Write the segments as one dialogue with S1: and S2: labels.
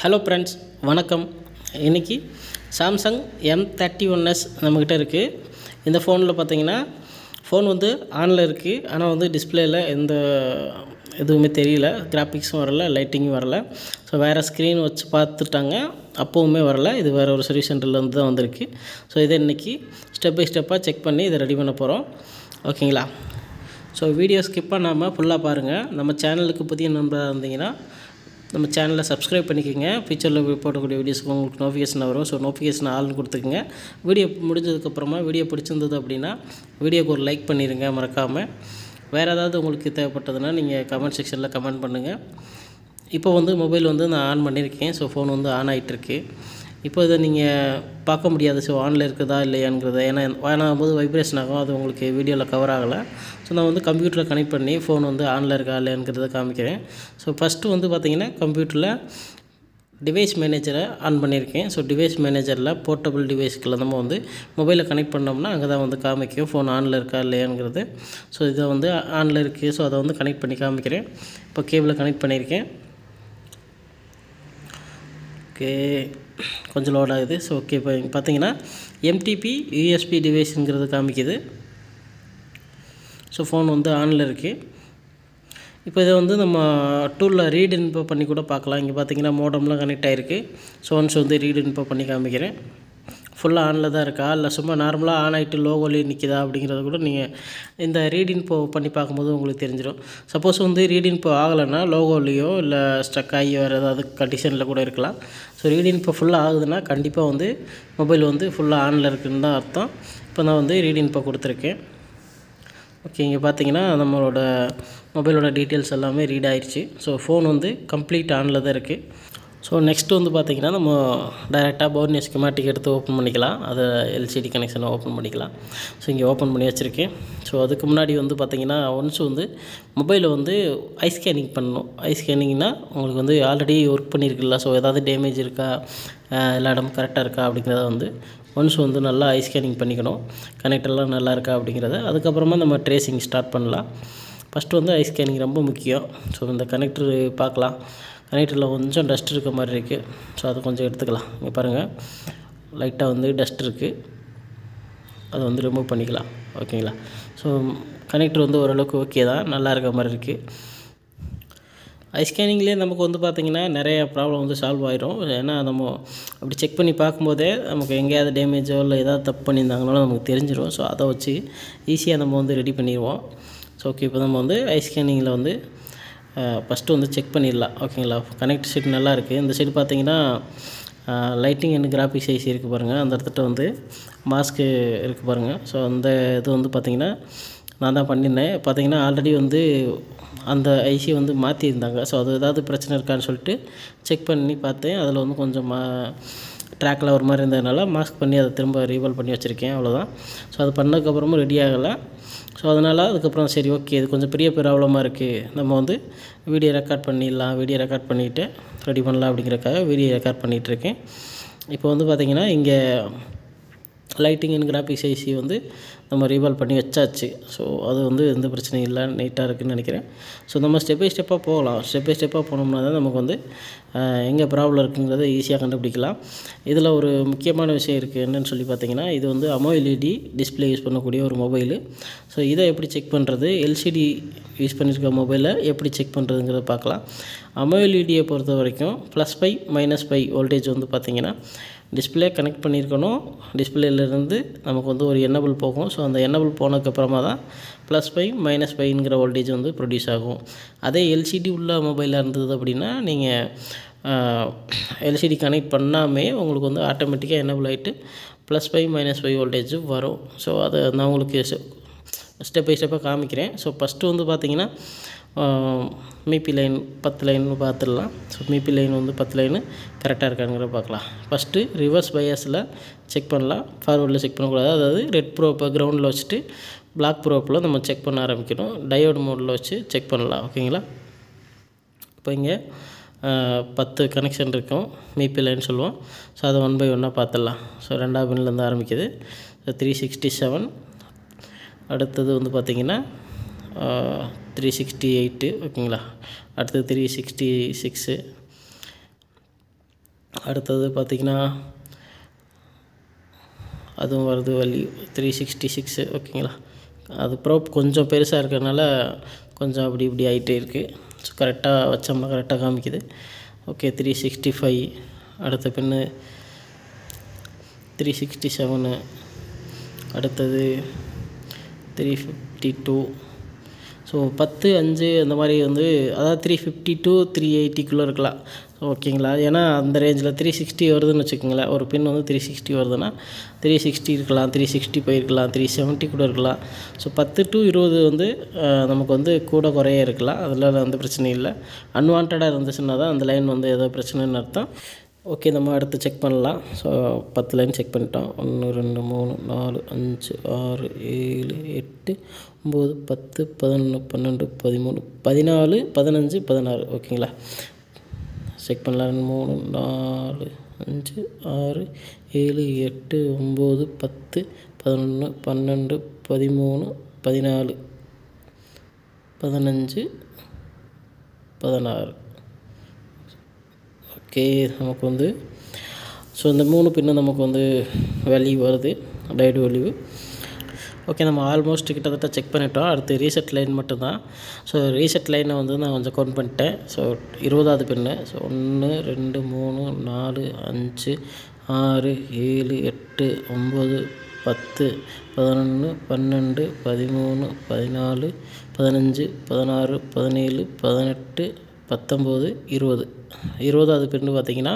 S1: Hello friends, வணக்கம். இன்றைக்கி Samsung M31s நம்மக்கிட்ட இருக்குது. இந்த ஃபோனில் பார்த்தீங்கன்னா ஃபோன் வந்து ஆனில் இருக்குது. ஆனால் வந்து டிஸ்பிளேயில் எந்த எதுவுமே தெரியல, கிராஃபிக்ஸும் வரல, லைட்டிங்கும் வரல. ஸோ வேறு ஸ்க்ரீன் வச்சு பார்த்துட்டாங்க, அப்போவுமே வரல. இது வேறு ஒரு சர்வீஸ் சென்டர்லேருந்து தான் வந்திருக்கு. ஸோ இதை இன்றைக்கி ஸ்டெப் பை ஸ்டெப்பாக செக் பண்ணி இதை ரெடி பண்ண போகிறோம். ஓகேங்களா? ஸோ வீடியோ ஸ்கிப் பண்ணாமல் ஃபுல்லாக பாருங்கள். நம்ம சேனலுக்கு புதிய நண்பராக இருந்தீங்கன்னா நம்ம சேனலை சப்ஸ்கிரைப் பண்ணிக்கோங்க. ஃபியூச்சரில் போடக்கூடிய வீடியோஸ்க்கு உங்களுக்கு நோட்டிஃபிகேஷன் வரும். ஸோ நோட்டிஃபிகேஷன் ஆல்னு கொடுத்துக்குங்க. வீடியோ முடிஞ்சதுக்கப்புறமா வீடியோ பிடிச்சிருந்தது அப்படின்னா வீடியோக்கு ஒரு லைக் பண்ணிடுங்க மறக்காமல். வேறு ஏதாவது உங்களுக்கு தேவைப்பட்டதுன்னா நீங்கள் கமெண்ட் செக்ஷனில் கமெண்ட் பண்ணுங்கள். இப்போ வந்து மொபைல் வந்து நான் ஆன் பண்ணியிருக்கேன். ஸோ ஃபோன் வந்து ஆன் ஆகிட்டுருக்கு. இப்போ இதை நீங்கள் பார்க்க முடியாது. ஸோ ஆனில் இருக்குதா இல்லையாங்கிறத, ஏன்னா ஆனாகும்போது வைப்ரேஷன் ஆகும், அது உங்களுக்கு வீடியோவில் கவர் ஆகலை. ஸோ நான் வந்து கம்ப்யூட்டரில் கனெக்ட் பண்ணி ஃபோன் வந்து ஆனில் இருக்கா இல்லையாங்கிறத காமிக்கிறேன். ஸோ ஃபஸ்ட்டு வந்து பார்த்திங்கன்னா கம்ப்யூட்டரில் டிவைஸ் மேனேஜரை ஆன் பண்ணியிருக்கேன். ஸோ டிவைஸ் மேனேஜரில் போர்ட்டபிள் டிவைஸ்க்குள்ள நம்ம வந்து மொபைலை கனெக்ட் பண்ணோம்னா அங்கே தான் வந்து காமிக்கும் ஃபோன் ஆனில் இருக்கா இல்லையாங்கிறது. ஸோ இதை வந்து ஆனில் இருக்குது. ஸோ அதை வந்து கனெக்ட் பண்ணி காமிக்கிறேன். இப்போ கேபிளை கனெக்ட் பண்ணியிருக்கேன். ஓகே, கொஞ்சம் லோட் ஆகுது. ஸோ ஓகே, இப்போ பார்த்தீங்கன்னா எம்டிபி யூஎஸ்பி டிவைஸுங்கிறது காமிக்குது. ஸோ ஃபோன் வந்து ஆனில் இருக்குது. இப்போ இதை வந்து நம்ம டூலில் ரீட் இன்போ பண்ணி கூட பார்க்கலாம். இங்கே பார்த்தீங்கன்னா மோடம்லாம் கனெக்ட் ஆகிருக்கு. ஸோ ஒன்ஸ் வந்து ரீட் இன்போ பண்ணி காமிக்கிறேன். ஃபுல்லாக ஆனில் தான் இருக்கா இல்லை சும்மா நார்மலாக ஆன் ஆகிட்டு லோகோலேயே நிற்கிதா அப்படிங்கிறத கூட நீங்கள் இந்த ரீட் இன்போ பண்ணி பார்க்கும்போது உங்களுக்கு தெரிஞ்சிடும். சப்போஸ் வந்து ரீட் இன்போ ஆகலைன்னா லோகோலேயோ இல்லை ஸ்டக் ஆகி வேறு ஏதாவது கண்டிஷனில் கூட இருக்கலாம். ஸோ ரீட் இன்போ ஃபுல்லாக ஆகுதுன்னா கண்டிப்பாக வந்து மொபைல் வந்து ஃபுல்லாக ஆனில் இருக்குதுன்னு தான் அர்த்தம். இப்போ நான் வந்து ரீட் இன்போ கொடுத்துருக்கேன். ஓகே, இங்கே பார்த்தீங்கன்னா நம்மளோட மொபைலோட டீட்டெயில்ஸ் எல்லாமே ரீட் ஆயிடுச்சு. ஸோ ஃபோன் வந்து கம்ப்ளீட் ஆனில் தான் இருக்குது. ஸோ நெக்ஸ்ட்டு வந்து பார்த்திங்கன்னா நம்ம டைரெக்டாக போர்னியோ ஸ்கிமேட்டிக் எடுத்து ஓப்பன் பண்ணிக்கலாம். அதை எல்சிடி கனெக்ஷனை ஓப்பன் பண்ணிக்கலாம். ஸோ இங்கே ஓப்பன் பண்ணி வச்சுருக்கேன். ஸோ அதுக்கு முன்னாடி வந்து பார்த்திங்கன்னா ஒன்ஸ் வந்து மொபைலை வந்து ஐ ஸ்கேனிங் பண்ணணும். ஐ ஸ்கேனிங்னால் உங்களுக்கு வந்து ஆல்ரெடி ஒர்க் பண்ணியிருக்குல்ல, ஸோ ஏதாவது டேமேஜ் இருக்கா, எல்லா இடமும் கரெக்டாக இருக்கா அப்படிங்கிறத வந்து ஒன்ஸ் வந்து நல்லா ஐ ஸ்கேனிங் பண்ணிக்கணும். கனெக்டெல்லாம் நல்லா இருக்கா அப்படிங்கிறத. அதுக்கப்புறமா நம்ம ட்ரேசிங் ஸ்டார்ட் பண்ணலாம். ஃபஸ்ட்டு வந்து ஐ ஸ்கேனிங் ரொம்ப முக்கியம். ஸோ இந்த கனெக்டர் பார்க்கலாம். கனெக்டரில் கொஞ்சம் டஸ்ட் இருக்க மாதிரி இருக்குது. ஸோ அது கொஞ்சம் எடுத்துக்கலாம். இங்கே பாருங்கள், லைட்டாக வந்து டஸ்ட் இருக்குது. அதை வந்து ரிமூவ் பண்ணிக்கலாம். ஓகேங்களா? ஸோ கனெக்டர் வந்து ஓரளவுக்கு ஓகே தான், நல்லா இருக்க மாதிரி இருக்குது. ஐ ஸ்கேனிங்லேயே நமக்கு வந்து பார்த்திங்கன்னா நிறைய ப்ராப்ளம் வந்து சால்வ் ஆகிரும். ஏன்னா நம்ம அப்படி செக் பண்ணி பார்க்கும்போதே நமக்கு எங்கேயாவது டேமேஜோ இல்லை ஏதாவது தப்பு பண்ணியிருந்தாங்கனாலும் நமக்கு தெரிஞ்சிடும். ஸோ அதை வச்சு ஈஸியாக நம்ம வந்து ரெடி பண்ணிடுவோம். ஸோ ஓகே, இப்போ நம்ம வந்து ஐ ஸ்கேனிங்கில் வந்து ஃபஸ்ட்டு வந்து செக் பண்ணிடலாம். ஓகேங்களா? கனெக்ட் சைடு நல்லா இருக்குது. இந்த சைடு பார்த்திங்கன்னா லைட்டிங் அண்ட் கிராஃபிக்ஸ் ஐசி இருக்குது பாருங்கள். அந்த இடத்துல வந்து மாஸ்க்கு இருக்குது பாருங்கள். ஸோ அந்த இது வந்து பார்த்திங்கன்னா நான் தான் பண்ணியிருந்தேன். பார்த்திங்கன்னா ஆல்ரெடி வந்து அந்த ஐசி வந்து மாற்றியிருந்தாங்க. ஸோ அது ஏதாவது பிரச்சனை இருக்கான்னு சொல்லிட்டு செக் பண்ணி பார்த்தேன். அதில் வந்து கொஞ்சம் ட்ராக்கில் ஒரு மாதிரி இருந்ததுனால மாஸ்க் பண்ணி அதை திரும்ப ரீவால்வ் பண்ணி வச்சுருக்கேன். அவ்வளோதான். ஸோ அது பண்ணதுக்கப்புறமும் ரெடி ஆகலை. ஸோ அதனால் அதுக்கப்புறம் சரி ஓகே, இது கொஞ்சம் பெரிய ப்ராப்ளமாக இருக்குது, நம்ம வந்து வீடியோ ரெக்கார்ட் பண்ணிடலாம், வீடியோ ரெக்கார்ட் பண்ணிவிட்டு ரெடி பண்ணலாம் அப்படிங்கிறக்காக வீடியோ ரெக்கார்ட் பண்ணிகிட்ருக்கேன். இப்போ வந்து பார்த்திங்கன்னா இங்கே லைட்டிங் அண்ட் கிராஃபிக்ஸ் ஐசி வந்து நம்ம ரீவால்வ் பண்ணி வச்சாச்சு. ஸோ அது வந்து எந்த பிரச்சனையும் இல்லை, நீட்டாக இருக்குதுன்னு நினைக்கிறேன். ஸோ நம்ம ஸ்டெப் பை ஸ்டெப்பாக போகலாம். ஸ்டெப் பை ஸ்டெப்பாக போனோம்னா தான் நமக்கு வந்து எங்கே ப்ராப்ளம் இருக்குங்கிறத ஈஸியாக கண்டுபிடிக்கலாம். இதில் ஒரு முக்கியமான விஷயம் இருக்குது. என்னென்னு சொல்லி பார்த்தீங்கன்னா, இது வந்து அமோஎல்இடி டிஸ்பிளே யூஸ் பண்ணக்கூடிய ஒரு மொபைலு. ஸோ இதை எப்படி செக் பண்ணுறது, எல்சிடி யூஸ் பண்ணியிருக்க மொபைலை எப்படி செக் பண்ணுறதுங்கிறத பார்க்கலாம். அமோஎல்இடியை பொறுத்த வரைக்கும் +5 -5 வோல்டேஜ் வந்து பார்த்திங்கன்னா டிஸ்பிளே கனெக்ட் பண்ணியிருக்கணும். டிஸ்பிளேலேருந்து நமக்கு வந்து ஒரு எனேபிள் போகும். ஸோ அந்த எனேபிள் போனதுக்கப்புறமா தான் +5 -5ங்கிற வோல்டேஜ் வந்து ப்ரொடியூஸ் ஆகும். அதே எல்சிடி உள்ள மொபைலாக இருந்தது அப்படின்னா நீங்கள் எல்சிடி கனெக்ட் பண்ணாமே உங்களுக்கு வந்து ஆட்டோமேட்டிக்காக எனேபிள் ஆகிட்டு +5 -5 வோல்டேஜ் வரும். ஸோ அதை நான் உங்களுக்கு ஸ்டெப் பை ஸ்டெப்பாக காமிக்கிறேன். ஸோ ஃபஸ்ட்டு வந்து பார்த்திங்கன்னா மீபி லைன் 10 லைன் பார்த்துடலாம். ஸோ மீபி லைன் வந்து 10 லைனு கரெக்டாக இருக்காங்கிறத பார்க்கலாம். ஃபஸ்ட்டு ரிவர்ஸ் பயாஸில் செக் பண்ணலாம், ஃபார்வர்டில் செக் பண்ணக்கூடாது. அதாவது ரெட் ப்ரோப்பை கிரவுண்டில் வச்சுட்டு பிளாக் ப்ரோப்பில் நம்ம செக் பண்ண ஆரம்பிக்கணும். டயோடு மோடில் வச்சு செக் பண்ணலாம். ஓகேங்களா? இப்போ இங்கே 10 கனெக்ஷன் இருக்கும், மீபி லைன் சொல்லுவோம். ஸோ அதை 1 by 1 பார்த்துடலாம். ஸோ 2வது பின்லேருந்து ஆரம்பிக்குது. ஸோ 367. அடுத்தது வந்து பார்த்திங்கன்னா 368. ஓகேங்களா? அடுத்தது 366. அடுத்தது பார்த்திங்கன்னா அதுவும் வருது வேல்யூ 366 ஓகேங்களா. அது ப்ரோப் கொஞ்சம் பெருசாக இருக்கிறதுனால கொஞ்சம் அப்படி இப்படி ஆகிட்டே இருக்குது. ஸோ கரெக்டாக வச்சோம்னா கரெக்டாக காமிக்குது. ஓகே 365. அடுத்த பின்னு 367. அடுத்தது 352. ஸோ 10, 5 அந்த மாதிரி வந்து அதாவது 350 to 380 இருக்கலாம் ஓகேங்களா. ஏன்னா அந்த ரேஞ்சில் 360 வருதுன்னு வச்சுக்கோங்களேன். ஒரு பின் வந்து 360 வருதுன்னா 360 இருக்கலாம், 365 இருக்கலாம், 370 கூட இருக்கலாம். ஸோ 10 to 20 வந்து நமக்கு வந்து கூட குறைய இருக்கலாம். அதில் வந்து பிரச்சனை இல்லை. அன்வான்டாக இருந்துச்சுன்னா தான் அந்த லைன் வந்து ஏதோ பிரச்சனைன்னு அர்த்தம். ஓகே, நம்ம அடுத்து செக் பண்ணலாம். ஸோ 10 லைன் செக் பண்ணிட்டோம். 1 2 3 4 5 6 7 8 9 10 11 12 13 14 15 16 ஓகேங்களா. செக் பண்ணலாம். 3 4 5 6 7 8 9 10 11 12 13 14 15 16 ஓகே. நமக்கு வந்து ஸோ இந்த 3 பின்னு நமக்கு வந்து வேல்யூ வருது, டையோடு வேல்யூ. ஓகே, நம்ம ஆல்மோஸ்ட் கிட்டத்தட்ட செக் பண்ணிட்டோம். அடுத்து ரீசெட் லைன் மட்டும்தான். ஸோ ரீசெட் லைனை வந்து நான் கொஞ்சம் கவுண்ட் பண்ணிட்டேன். ஸோ 20வது பின்னு. ஸோ 1 2 3 4 5 6 7 8 9 10 11 12 13 14 15 16 17 18 19 20. 20வது பின்னு பார்த்திங்கன்னா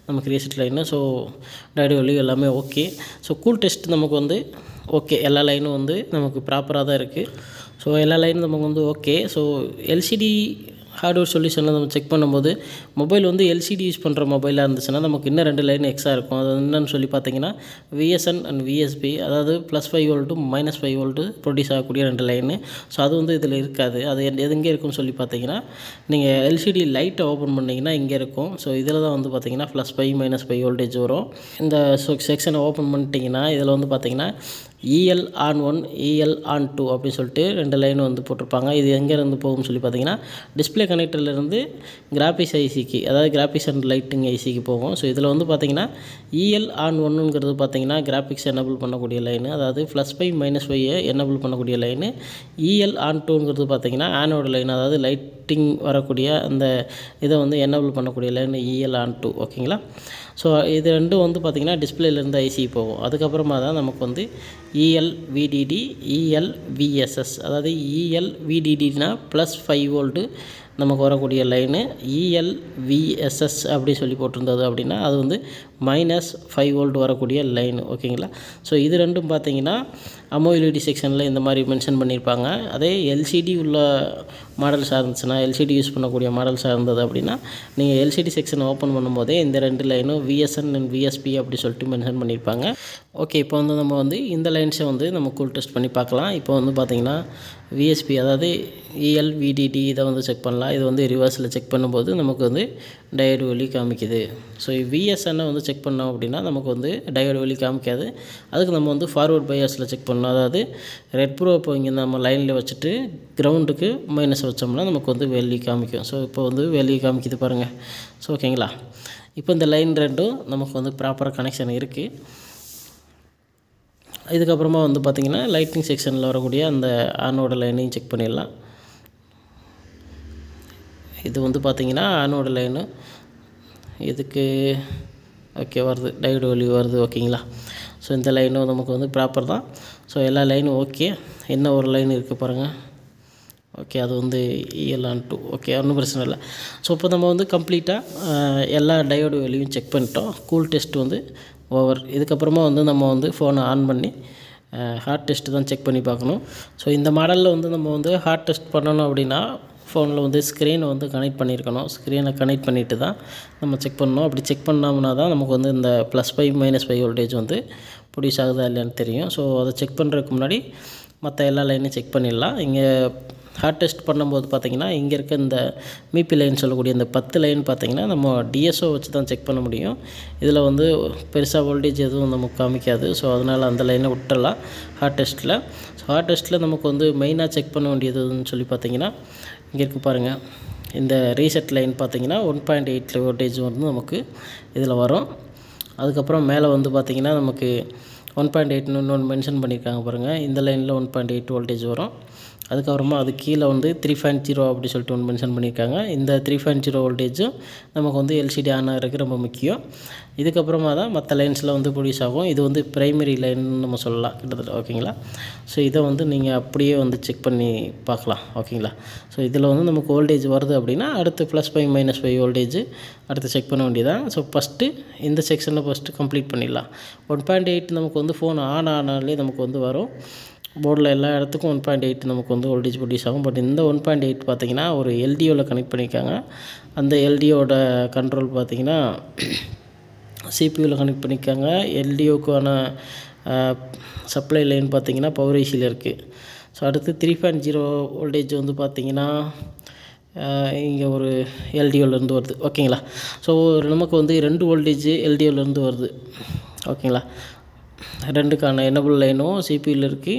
S1: நமக்கு reset line. So diode value எல்லாமே ஓகே. ஸோ கூல் டெஸ்ட் நமக்கு வந்து ஓகே, எல்லா லைனும் வந்து நமக்கு ப்ராப்பராக தான் இருக்குது. ஸோ எல்லா லைனும் நமக்கு வந்து ஓகே. ஸோ எல்சிடி ஹார்ட்வேர் சொல்யூஷனில் நம்ம செக் பண்ணும்போது மொபைல் வந்து எல்சிடி யூஸ் பண்ணுற மொபைலாக இருந்துச்சுன்னா நமக்கு இன்னும் 2 லைன் எக்ஸ்ட்ரா இருக்கும். அது என்னென்னு சொல்லி பார்த்தீங்கன்னா விஎஸ்என் அண்ட் விஎஸ்பி, அதாவது +5 வோல்ட்டு -5 வோல்ட்டு ப்ரொடியூஸ் ஆகக்கூடிய 2 லைனு. ஸோ அது வந்து இதில் இருக்காது. அது எங்கே இருக்குன்னு சொல்லி பார்த்தீங்கன்னா நீங்கள் எல்சிடி லைட்டை ஓப்பன் பண்ணிங்கன்னா இங்கே இருக்கும். ஸோ இதில் தான் வந்து பார்த்தீங்கன்னா +5 -5 வோல்டேஜ் வரும். இந்த செக்ஷனை ஓப்பன் பண்ணிட்டீங்கன்னா இதில் வந்து பார்த்தீங்கன்னா EL on 1 EL on 2 அப்படின்னு சொல்லிட்டு 2 லைன் வந்து போட்டிருப்பாங்க. இது எங்கேருந்து போகும்னு சொல்லி பார்த்தீங்கன்னா டிஸ்பிளே கனெக்டர்லேருந்து கிராஃபிக்ஸ் ஐசிக்கு, அதாவது கிராஃபிக்ஸ் அண்ட் லைட்டிங் ஐசிக்கு போகும். ஸோ இதில் வந்து பார்த்தீங்கன்னா EL on 1ங்கிறது பார்த்தீங்கன்னா கிராஃபிக்ஸ் எனபிள் பண்ணக்கூடிய லைனு, அதாவது +5 -5 எனபிள் பண்ணக்கூடிய லைனு. EL on 2ங்கிறது பார்த்தீங்கன்னா ஆனோட லைன், அதாவது லைட்டிங் வரக்கூடிய அந்த இதை வந்து எனபிள் பண்ணக்கூடிய லைன் EL on 2 ஓகேங்களா. ஸோ இது ரெண்டும் வந்து பார்த்திங்கன்னா டிஸ்பிளேலேருந்து ஐசி போகும். அதுக்கப்புறமா தான் நமக்கு வந்து ELVDD ELVSS, அதாவது ELVDDனா +5 வோல்ட்டு நமக்கு வரக்கூடிய லைனு. ELVSS அப்படி சொல்லி போட்டிருந்தது அப்படின்னா அது வந்து -5 வோல்ட் வரக்கூடிய லைனு ஓகேங்களா. ஸோ இது ரெண்டும் பார்த்தீங்கன்னா அமோஎல்இடி செக்ஷனில் இந்த மாதிரி மென்ஷன் பண்ணியிருப்பாங்க. அதே எல்சிடி உள்ள மாடல்ஸாக இருந்துச்சுன்னா, எல்சிடி யூஸ் பண்ணக்கூடிய மாடல்ஸாக இருந்தது அப்படின்னா நீங்கள் எல்சிடி செக்ஷனை ஓப்பன் பண்ணும்போதே இந்த 2 லைனும் விஎஸ்என் அண்ட் விஎஸ்பி அப்படி சொல்லிட்டு மென்ஷன் பண்ணியிருப்பாங்க. ஓகே, இப்போ வந்து நம்ம வந்து இந்த லைன்ஸை வந்து நம்ம கூல் டெஸ்ட் பண்ணி பார்க்கலாம். இப்போ வந்து பார்த்திங்கன்னா விஎஸ்பி, அதாவது ELVDD இதை வந்து செக் பண்ணலாம். இது வந்து ரிவர்ஸில் செக் பண்ணும்போது நமக்கு வந்து டையோடு வேல்யூ காமிக்குது. ஸோ விஎஸ்என்னை வந்து செக் பண்ணோம் அப்படின்னா நமக்கு வந்து டையோடு வேல்யூ காமிக்காது. அதுக்கு நம்ம வந்து ஃபார்வர்ட் பயாஸில் செக் பண்ணணும். அதாவது ரெட் ப்ரோ இப்போ இங்கே நம்ம லைனில் வச்சுட்டு கிரவுண்டுக்கு மைனஸ் வச்சோம்னா நமக்கு வந்து வேல்யூ காமிக்கும். ஸோ இப்போ வந்து வேல்யூ காமிக்குது பாருங்கள். ஸோ ஓகேங்களா. இப்போ இந்த லைன் ரெண்டும் நமக்கு வந்து ப்ராப்பராக கனெக்ஷன் இருக்குது. இதுக்கப்புறமா வந்து பார்த்திங்கன்னா லைட்டிங் செக்ஷனில் வரக்கூடிய அந்த ஆனோட லைனையும் செக் பண்ணிடலாம். இது வந்து பார்த்திங்கன்னா ஆனோட லைனு இதுக்கு ஓகே வருது, டையோடு வேல்யூ வருது ஓகேங்களா. ஸோ இந்த லைனும் நமக்கு வந்து ப்ராப்பர் தான். ஸோ எல்லா லைனும் ஓகே. என்ன ஒரு லைன் இருக்குது பாருங்கள். ஓகே, அது வந்து EL on 2 ஓகே, ஒன்றும் பிரச்சனை இல்லை. ஸோ இப்போ நம்ம வந்து கம்ப்ளீட்டாக எல்லா டையோடு வேல்யூவும் செக் பண்ணிட்டோம். கூல் டெஸ்ட் வந்து ஓவர். இதுக்கப்புறமா வந்து நம்ம வந்து ஃபோனை ஆன் பண்ணி ஹார்ட் டெஸ்ட்டு தான் செக் பண்ணி பார்க்கணும். ஸோ இந்த மாடலில் வந்து நம்ம வந்து ஹார்ட் டெஸ்ட் பண்ணணும் அப்படின்னா ஃபோனில் வந்து ஸ்க்ரீனை வந்து கனெக்ட் பண்ணியிருக்கணும். ஸ்க்ரீனை கனெக்ட் பண்ணிவிட்டு தான் நம்ம செக் பண்ணணும். அப்படி செக் பண்ணோம்னா தான் நமக்கு வந்து இந்த +5 -5 வோல்டேஜ் வந்து ப்ரொடியூஸ் ஆகுதா இல்லையான்னு தெரியும். ஸோ அதை செக் பண்ணுறதுக்கு முன்னாடி மற்ற எல்லா லைனையும் செக் பண்ணிடலாம். இங்கே ஹார்ட் டெஸ்ட் பண்ணும்போது பார்த்திங்கன்னா இங்கே இருக்க இந்த மீபி லைன் சொல்லக்கூடிய இந்த 10 லைன் பார்த்திங்கன்னா நம்ம டிஎஸ்ஓ வச்சு தான் செக் பண்ண முடியும். இதில் வந்து பெருசாக வோல்டேஜ் எதுவும் நமக்கு காமிக்காது. ஸோ அதனால் அந்த லைனை விட்டுடலாம் ஹார்ட் டெஸ்ட்டில். ஸோ ஹார்ட் டெஸ்ட்டில் நமக்கு வந்து மெயினாக செக் பண்ண வேண்டியதுன்னு சொல்லி பார்த்திங்கன்னா இங்கே இருக்குது பாருங்கள். இந்த ரீசெட் லைன் பார்த்திங்கன்னா 1.8 வோல்டேஜ் வந்து நமக்கு இதில் வரும். அதுக்கப்புறம் மேலே வந்து பார்த்திங்கன்னா நமக்கு 1.8ன்னு இன்னொன்று மென்ஷன் பண்ணியிருக்காங்க பாருங்கள். இந்த லைனில் 1.8 வோல்டேஜ் வரும். அதுக்கப்புறமா அது கீழே வந்து 3.0 அப்படி சொல்லிட்டு ஒன்று மென்ஷன் பண்ணியிருக்காங்க. இந்த 3.0 வோல்டேஜும் நமக்கு வந்து எல்சிடி ஆன் ஆகிறதுக்கு ரொம்ப முக்கியம். இதுக்கப்புறமா தான் மற்ற லைன்ஸில் வந்து ப்ரொடியூஸ் ஆகும். இது வந்து ப்ரைமரி லைன்னு நம்ம சொல்லலாம் கிட்டத்தட்ட. ஓகேங்களா? ஸோ இதை வந்து நீங்கள் அப்படியே வந்து செக் பண்ணி பார்க்கலாம். ஓகேங்களா? ஸோ இதில் வந்து நமக்கு வோல்டேஜ் வருது அப்படின்னா அடுத்து +5 -5 வோல்டேஜ் அடுத்து செக் பண்ண வேண்டியதான். ஸோ ஃபஸ்ட்டு இந்த செக்ஷனில் ஃபஸ்ட்டு கம்ப்ளீட் பண்ணிடலாம். 1.8 நமக்கு வந்து ஃபோன் ஆன் ஆனாலே நமக்கு வந்து வரும். போர்டில் எல்லா இடத்துக்கும் 1.8 நமக்கு வந்து வோல்டேஜ் ப்ரொடியூஸ் ஆகும். பட் இந்த 1.8 பார்த்திங்கன்னா ஒரு எல்டிஓவில் கனெக்ட் பண்ணியிருக்காங்க. அந்த எல்டிஓட கண்ட்ரோல் பார்த்திங்கன்னா சிபியூவில் கனெக்ட் பண்ணியிருக்காங்க. எல்டிஓக்கான சப்ளை லைன் பார்த்திங்கன்னா பவர் ஐசியில் இருக்குது. ஸோ அடுத்து 3.0 வோல்டேஜ் வந்து பார்த்திங்கன்னா இங்கே ஒரு எல்டிஓலேருந்து வருது. ஓகேங்களா? ஸோ நமக்கு வந்து 2 வோல்டேஜ் எல்டிஓலேருந்து வருது. ஓகேங்களா? 2க்கான எனபிள் லைனும் சிபியூவில் இருக்குது.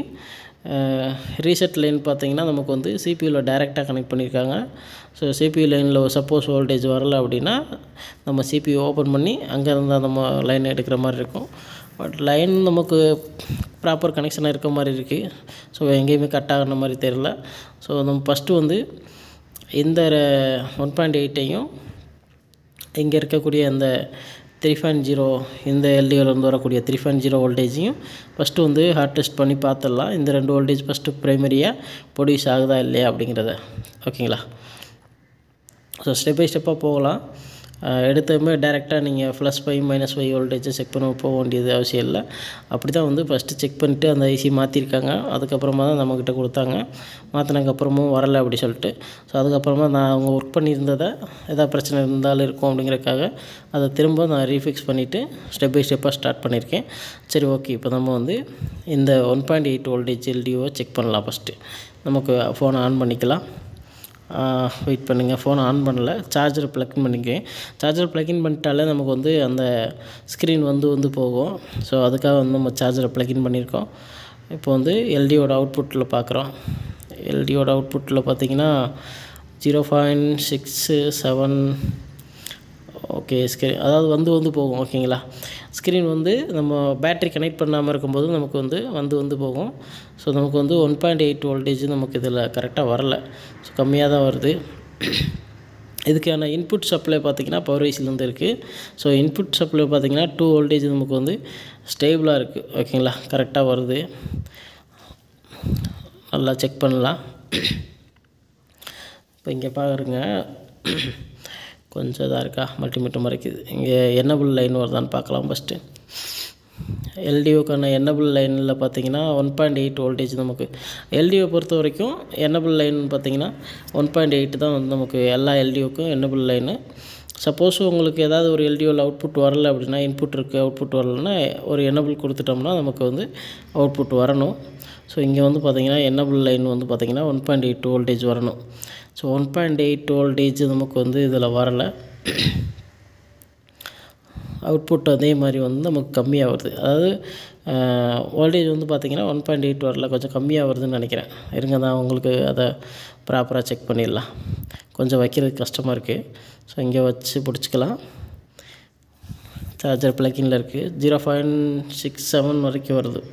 S1: ரீசெட் லைன் பார்த்திங்கன்னா நமக்கு வந்து சிபியூவில் டைரெக்டாக கனெக்ட் பண்ணியிருக்காங்க. ஸோ சிபியூ லைனில் சப்போஸ் வோல்டேஜ் வரலை அப்படின்னா நம்ம சிபியூ ஓப்பன் பண்ணி அங்கேருந்து நம்ம லைன் எடுக்கிற மாதிரி இருக்கும். பட் லைன் நமக்கு ப்ராப்பர் கனெக்ஷனாக இருக்க மாதிரி இருக்குது. ஸோ எங்கேயுமே கட் ஆகிற மாதிரி தெரியல. ஸோ நம்ம ஃபஸ்ட்டு வந்து இந்த 1.8ஐயும் இங்கே இருக்கக்கூடிய அந்த 3.0 இந்த எல்டிஓலேருந்து வரக்கூடிய 3.0 வோல்டேஜையும் ஃபஸ்ட்டு வந்து ஹாட் டெஸ்ட் பண்ணி பார்த்துடலாம். இந்த 2 வோல்டேஜ் ஃபஸ்ட்டு ப்ரைமரியாக ப்ரொடியூஸ் ஆகுதா இல்லையா அப்படிங்கிறத. ஓகேங்களா? ஸோ ஸ்டெப் பை ஸ்டெப்பாக போகலாம். எடுத்ததுமே டைரெக்டாக நீங்கள் +5 -5 வோல்டேஜை செக் பண்ண போக வேண்டியது அவசியம் இல்லை. அப்படி தான் வந்து ஃபஸ்ட்டு செக் பண்ணிவிட்டு அந்த ஐசி மாற்றிருக்காங்க. அதுக்கப்புறமா தான் நம்மக்கிட்ட கொடுத்தாங்க. மாற்றினதுக்கப்புறமும் வரலை அப்படி சொல்லிட்டு. ஸோ அதுக்கப்புறமா நான் அவங்க ஒர்க் பண்ணியிருந்ததை எதாவது பிரச்சனை இருந்தாலும் இருக்கும் அப்படிங்கிறக்காக அதை திரும்ப நான் ரீஃபிக்ஸ் பண்ணிவிட்டு ஸ்டெப் பை ஸ்டெப்பாக ஸ்டார்ட் பண்ணியிருக்கேன். சரி, ஓகே. இப்போ நம்ம வந்து இந்த 1.8 வோல்டேஜ் எல்டிஓவை செக் பண்ணலாம். ஃபஸ்ட்டு நமக்கு ஃபோனை ஆன் பண்ணிக்கலாம். வெயிட் பண்ணுங்கள். ஃபோனை ஆன் பண்ணல, சார்ஜர் ப்ளக்இன் பண்ணிக்கிறேன். சார்ஜர் ப்ளக்இன் பண்ணிட்டாலே நமக்கு வந்து அந்த ஸ்க்ரீன் வந்து போகும். ஸோ அதுக்காக வந்து நம்ம சார்ஜரை ப்ளக்இன் பண்ணியிருக்கோம். இப்போ வந்து எல்டிஓட அவுட்புட்டில் பார்க்குறோம். எல்டிஓட அவுட்புட்டில் பார்த்திங்கன்னா 0.67 ஓகே ஸ்க்ரீன் அதாவது வந்து போகும். ஓகேங்களா? ஸ்க்ரீன் வந்து நம்ம பேட்ரி கனெக்ட் பண்ணாமல் இருக்கும்போது நமக்கு வந்து போகும். ஸோ நமக்கு வந்து 1.8 வோல்டேஜ் நமக்கு இதில் கரெக்டாக வரல. ஸோ கம்மியாக தான் வருது. இதுக்கான இன்புட் சப்ளை பார்த்திங்கன்னா பவர் ஐசிலேருந்து இருக்குது. ஸோ இன்புட் சப்ளை பார்த்திங்கன்னா 2 வோல்டேஜ் நமக்கு வந்து ஸ்டேபிளாக இருக்குது. ஓகேங்களா? கரெக்டாக வருது. நல்லா செக் பண்ணலாம். இப்போ இங்கே பாருங்க, கொஞ்சம் இதாக இருக்கா, மல்டிமீட்டர் மறைக்குது. இங்கே என்னபிள் லைன் வருதான்னு பார்க்கலாம். ஃபஸ்ட்டு எல்டிஓக்கான என்னபிள் லைனில் பார்த்திங்கன்னா 1.8 வோல்டேஜ் நமக்கு எல்டிஓ பொறுத்த வரைக்கும் என்னபிள் லைன் பார்த்திங்கன்னா 1.8 தான் வந்து நமக்கு எல்லா எல்டிஓக்கும் என்னபிள் லைனு. சப்போஸ் உங்களுக்கு ஏதாவது ஒரு எல்டிஓவில் அவுட்புட் வரலை அப்படின்னா, இன்புட் இருக்குது அவுட்புட் வரலைன்னா ஒரு எனபிள் கொடுத்துட்டோம்னா நமக்கு வந்து அவுட்புட் வரணும். ஸோ இங்கே வந்து பார்த்திங்கன்னா என்னபிள் லைன் வந்து பார்த்திங்கன்னா 1.8 வோல்டேஜ் வரணும். ஸோ 1.8 வோல்டேஜ் நமக்கு வந்து இதில் வரலை. அவுட்புட் அதே மாதிரி வந்து நமக்கு கம்மியாக வருது. அதாவது வோல்டேஜ் வந்து பார்த்திங்கன்னா 1.8 வரல, கொஞ்சம் கம்மியாக வருதுன்னு நினைக்கிறேன். இருங்க, தான் உங்களுக்கு அதை ப்ராப்பராக செக் பண்ணிடலாம். கொஞ்சம் வைக்கிறதுக்கு கஷ்டமாக இருக்குது. ஸோ இங்கே வச்சு பிடிச்சிக்கலாம். சார்ஜர் ப்ளக்கின்ல இருக்குது. 0.67 வரைக்கும் வருது.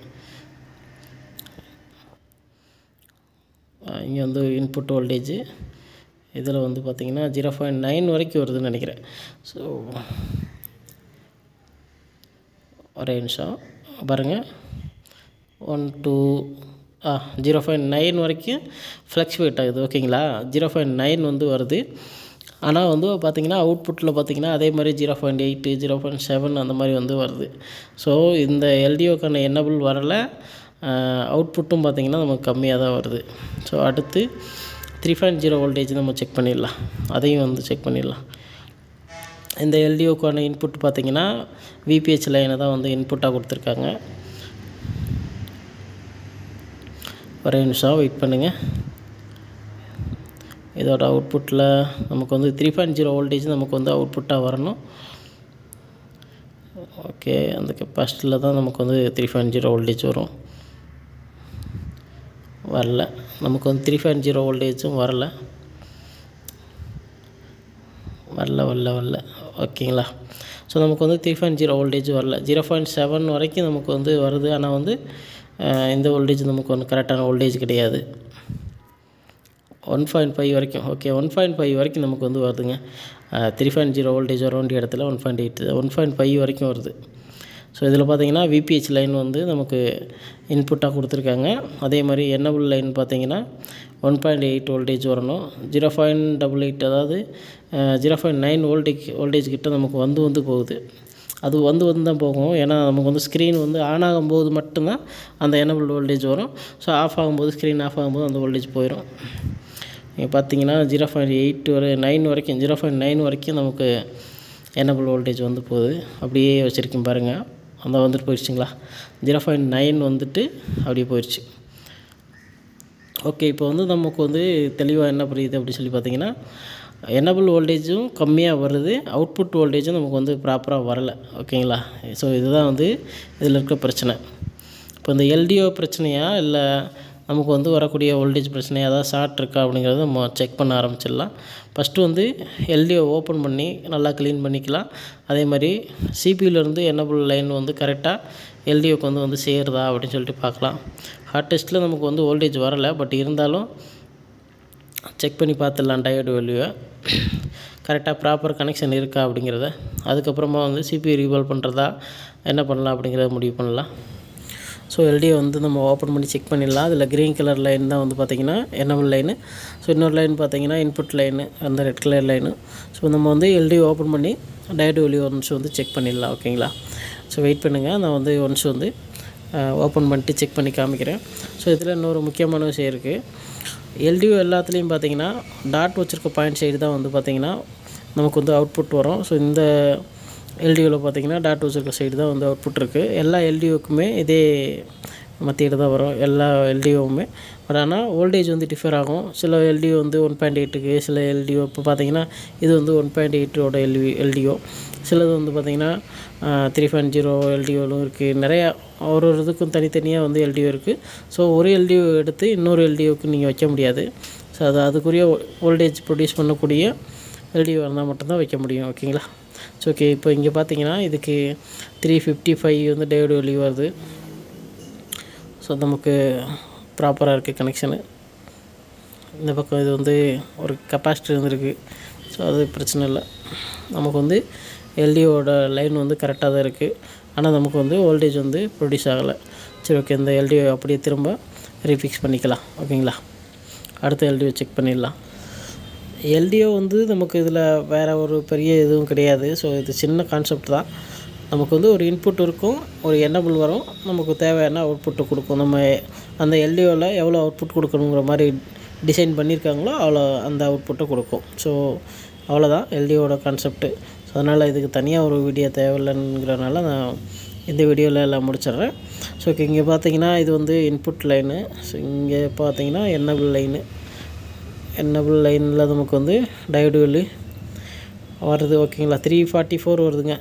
S1: இங்கே வந்து இன்புட் வோல்டேஜ் இதில் வந்து பார்த்திங்கன்னா 0.9 வரைக்கும் வருதுன்னு நினைக்கிறேன். ஸோ ஒரே நிமிஷம் பாருங்கள். 0.9 வரைக்கும் ஃப்ளக்சுவேட் ஆகுது. ஓகேங்களா? 0.9 வந்து வருது. ஆனால் வந்து பார்த்திங்கன்னா அவுட்புட்டில் பார்த்திங்கன்னா அதே மாதிரி 0.8 0.7 அந்த மாதிரி வந்து வருது. ஸோ இந்த எல்டிஓக்கான என்னபிள் வரலை. அவுட்புட்டும் பார்த்திங்கன்னா நமக்கு கம்மியாக தான் வருது. ஸோ அடுத்து 3.0 வோல்டேஜ் நம்ம செக் பண்ணிடலாம். அதையும் வந்து செக் பண்ணிடலாம். இந்த எல்டிஓக்கான இன்புட் பார்த்திங்கன்னா விபிஹெச் லைனை தான் வந்து இன்புட்டாக கொடுத்துருக்காங்க. ஒரே நிமிஷம் வெயிட் பண்ணுங்கள். இதோட அவுட்புட்டில் நமக்கு வந்து 3.0 வோல்டேஜ் நமக்கு வந்து அவுட்புட்டாக வரணும். ஓகே, அந்த கெப்பாசிட்டியில் தான் நமக்கு வந்து 3.0 வோல்டேஜ் வரும். வரல, நமக்கு வந்து 3.0 வோல்டேஜும் வரல. வரல ஓகேங்களா. ஸோ நமக்கு வந்து 3.0 வோல்டேஜ் வரல. 0.7 வரைக்கும் நமக்கு வந்து வருது. ஆனால் வந்து இந்த வோல்டேஜ் நமக்கு வந்து கரெக்டான வோல்டேஜ் கிடையாது. 1.5 வரைக்கும் ஓகே 1.5 வரைக்கும் நமக்கு வந்து வருதுங்க. 3.0 வோல்டேஜ் வர வேண்டிய இடத்துல 1.5 வரைக்கும் வருது. ஸோ இதில் பார்த்தீங்கன்னா விபிஹெச் லைன் வந்து நமக்கு இன்புட்டாக கொடுத்துருக்காங்க. அதே மாதிரி என்னபிள் லைன் பார்த்தீங்கன்னா 1.8 வோல்டேஜ் வரணும். 0.88 அதாவது 0.9 வோல்டேஜ் கிட்ட நமக்கு வந்து போகுது. அது வந்து தான் போகும். ஏன்னா நமக்கு வந்து ஸ்க்ரீன் வந்து ஆன் ஆகும்போது மட்டும்தான் அந்த எனபிள் வோல்டேஜ் வரும். ஸோ ஆஃப் ஆகும்போது ஸ்க்ரீன் ஆஃப் ஆகும்போது அந்த வோல்டேஜ் போயிடும். நீங்கள் பார்த்தீங்கன்னா 0.9 வரைக்கும் 0.9 வரைக்கும் நமக்கு எனபிள் வோல்டேஜ் வந்து போகுது. அப்படியே வச்சுருக்கேன் பாருங்கள். அந்த வந்துட்டு போயிடுச்சுங்களா. 0.9 வந்துட்டு அப்படியே போயிடுச்சு. ஓகே இப்போ வந்து நமக்கு வந்து தெளிவாக என்ன புரியுது அப்படின்னு சொல்லி பார்த்தீங்கன்னா எனபிள் வோல்டேஜும் கம்மியாக வருது, அவுட்புட் வோல்டேஜும் நமக்கு வந்து ப்ராப்பராக வரலை. ஓகேங்களா. ஸோ இதுதான் வந்து இதில் இருக்க பிரச்சனை. இப்போ இந்த எல்டிஓ பிரச்சனையா இல்லை நமக்கு வந்து வரக்கூடிய வோல்டேஜ் பிரச்சனையாக ஏதாவது ஷார்ட் இருக்கா அப்படிங்கிறத நம்ம செக் பண்ண ஆரம்பிச்சிடலாம். ஃபஸ்ட்டு வந்து எல்டிஓ ஓப்பன் பண்ணி நல்லா க்ளீன் பண்ணிக்கலாம். அதே மாதிரி சிபியூலேருந்து எனபிள் லைன் வந்து கரெக்டாக எல்டிஓக்கு வந்து சேருதா அப்படின்னு சொல்லிட்டு பார்க்கலாம். ஹாட் டெஸ்ட்டில் நமக்கு வந்து வோல்டேஜ் வரலை. பட் இருந்தாலும் செக் பண்ணி பார்த்துடலாம் டயோடு வேல்யூவை கரெக்டாக ப்ராப்பர் கனெக்ஷன் இருக்கா அப்படிங்கிறத. அதுக்கப்புறமா வந்து சிபியூ ரீபால் பண்ணுறதா என்ன பண்ணலாம் அப்படிங்கிறத முடிவு பண்ணலாம். ஸோ எல்டிஓ வந்து நம்ம ஓப்பன் பண்ணி செக் பண்ணிடலாம். அதில் க்ரீன் கலர் லைன் தான் வந்து பார்த்திங்கன்னா எனபிள் லைனு. ஸோ இன்னொரு லைன் பார்த்திங்கன்னா இன்புட் லைனு, அந்த ரெட் கலர் லைனு. ஸோ நம்ம வந்து எல்டிஓ ஓப்பன் பண்ணி டயோடு வேல்யூ ஒன்ஸ் வந்து செக் பண்ணிடலாம். ஓகேங்களா. ஸோ வெயிட் பண்ணுங்கள், நான் வந்து ஒன்ஸ் வந்து ஓப்பன் பண்ணிட்டு செக் பண்ணி காமிக்கிறேன். ஸோ இதில் இன்னொரு முக்கியமான விஷயம் இருக்குது. எல்டிஓ எல்லாத்துலேயும் பார்த்திங்கன்னா டாட் வச்சுருக்க பாயிண்ட் சைடு தான் வந்து பார்த்திங்கன்னா நமக்கு வந்து அவுட்புட் வரும். ஸோ இந்த எல்டிஓவில் பார்த்திங்கன்னா டாட் வச்சுருக்க சைடு தான் வந்து அவுட்புட் இருக்குது. எல்லா எல்டிஓக்குமே இதே மெத்தேடு தான் வரும், எல்லா எல்டிஓவுமே. பட் ஆனால் வோல்டேஜ் வந்து டிஃபர் ஆகும். சில எல்டிஓ வந்து 1.8க்கு, சில எல்டிஓ இப்போ பார்த்திங்கன்னா இது வந்து 1.8ஓட எல்டிஓ. சிலது வந்து பார்த்திங்கன்னா 3.0 எல்டிஓலும் இருக்குது. நிறையா ஒரு இதுக்கும் தனித்தனியாக வந்து எல்டிஓ இருக்குது. ஸோ ஒரு எல்டிஓ எடுத்து இன்னொரு எல்டிஓக்கு நீங்கள் வைக்க முடியாது. ஸோ அதுக்குரிய வோல்டேஜ் ப்ரொடியூஸ் பண்ணக்கூடிய எல்டிஓ இருந்தால் மட்டும்தான் வைக்க முடியும். ஓகேங்களா. ஸோ ஓகே இப்போ இங்கே பார்த்தீங்கன்னா இதுக்கு 355 வந்து டயோடு வேல்யூ வருது. ஸோ நமக்கு ப்ராப்பராக இருக்குது கனெக்ஷனு. இந்த பக்கம் இது வந்து ஒரு கெப்பாசிட்டர் இருந்திருக்கு. ஸோ அது பிரச்சனை இல்லை. நமக்கு வந்து எல்டிஓட லைன் வந்து கரெக்டாக தான் இருக்குது. ஆனால் நமக்கு வந்து வோல்டேஜ் வந்து ப்ரொடியூஸ் ஆகலை. சரி ஓகே, இந்த எல்டிஓ அப்படியே திரும்ப ரீஃபிக்ஸ் பண்ணிக்கலாம். ஓகேங்களா. அடுத்த எல்டிஓ செக் பண்ணிடலாம். எல்டிஓ வந்து நமக்கு இதில் வேறு ஒரு பெரிய எதுவும் கிடையாது. ஸோ இது சின்ன கான்செப்ட் தான். நமக்கு வந்து ஒரு இன்புட் இருக்கும், ஒரு எனபிள் வரும், நமக்கு தேவையான அவுட்புட்டை கொடுக்கும். நம்ம அந்த எல்டிஓவில் எவ்வளோ அவுட்புட் கொடுக்கணுங்கிற மாதிரி டிசைன் பண்ணியிருக்காங்களோ அவ்வளோ அந்த அவுட்புட்டை கொடுக்கும். ஸோ அவ்வளோதான் எல்டிஓட கான்செப்ட்டு. ஸோ அதனால் இதுக்கு தனியாக ஒரு வீடியோ தேவையில்லைங்கிறனால நான் இந்த வீடியோவில் எல்லாம் முடிச்சிடுறேன். ஸோ இங்கே பார்த்தீங்கன்னா இது வந்து இன்புட் லைனு. ஸோ இங்கே பார்த்தீங்கன்னா எனபிள் லைனில் நமக்கு வந்து டயோடு வேல்யூ வருது. ஓகேங்களா. 344 வருதுங்க.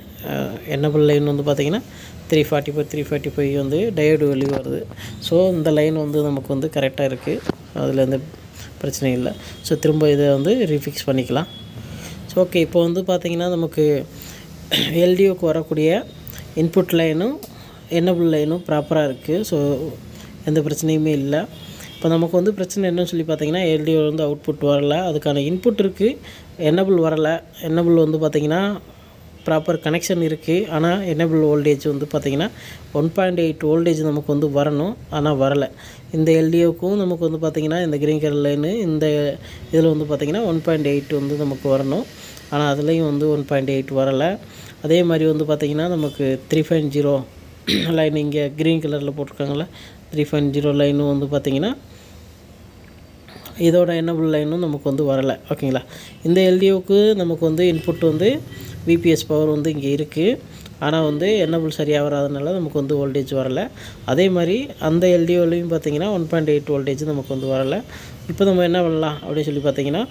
S1: எனபிள் லைன் வந்து பார்த்திங்கன்னா 345 வந்து டயோடு வேல்யூ வருது. ஸோ இந்த லைன் வந்து நமக்கு வந்து கரெக்டாக இருக்குது, அதில் எந்த பிரச்சனையும் இல்லை. ஸோ திரும்ப இதை வந்து ரீஃபிக்ஸ் பண்ணிக்கலாம். ஸோ ஓகே இப்போ வந்து பார்த்திங்கன்னா நமக்கு எல்டிஓக்கு வரக்கூடிய இன்புட் லைனும் எனபிள் லைனும் ப்ராப்பராக இருக்குது. ஸோ எந்த பிரச்சனையுமே இல்லை. இப்போ நமக்கு வந்து பிரச்சனை என்னன்னு சொல்லி பார்த்தீங்கன்னா எல்டிஓ வந்து அவுட்புட் வரலை, அதுக்கான இன்புட் இருக்குது, எனபிள் வரலை. எனபிள் வந்து பார்த்திங்கன்னா ப்ராப்பர் கனெக்ஷன் இருக்குது. ஆனால் எனபிள் வோல்டேஜ் வந்து பார்த்திங்கன்னா 1.8 வோல்டேஜ் நமக்கு வந்து வரணும், ஆனால் வரலை. இந்த எல்டிஓக்கும் நமக்கு வந்து பார்த்திங்கன்னா இந்த க்ரீன் கலர் லைனு இந்த இதில் வந்து பார்த்திங்கன்னா 1.8 வந்து நமக்கு வரணும், ஆனால் அதுலேயும் வந்து 1.8 வரலை. அதே மாதிரி வந்து பார்த்திங்கன்னா நமக்கு 3.0 லைன் இங்கே க்ரீன் கலரில் போட்டிருக்காங்களே 3.0 லைனும் வந்து பார்த்திங்கன்னா இதோட எனபிள் லைனும் நமக்கு வந்து வரலை. ஓகேங்களா. இந்த எல்டிஓக்கு நமக்கு வந்து இன்புட் வந்து விபிஎஸ் பவர் வந்து இங்கே இருக்குது, ஆனால் வந்து எனபிள் சரியாக வராதனால நமக்கு வந்து வோல்டேஜ் வரலை. அதே மாதிரி அந்த எல்டிஓலையும் பார்த்திங்கன்னா 1.8 வோல்டேஜ் நமக்கு வந்து வரலை. இப்போ நம்ம என்ன பண்ணலாம் அப்படின்னு சொல்லி பார்த்திங்கன்னா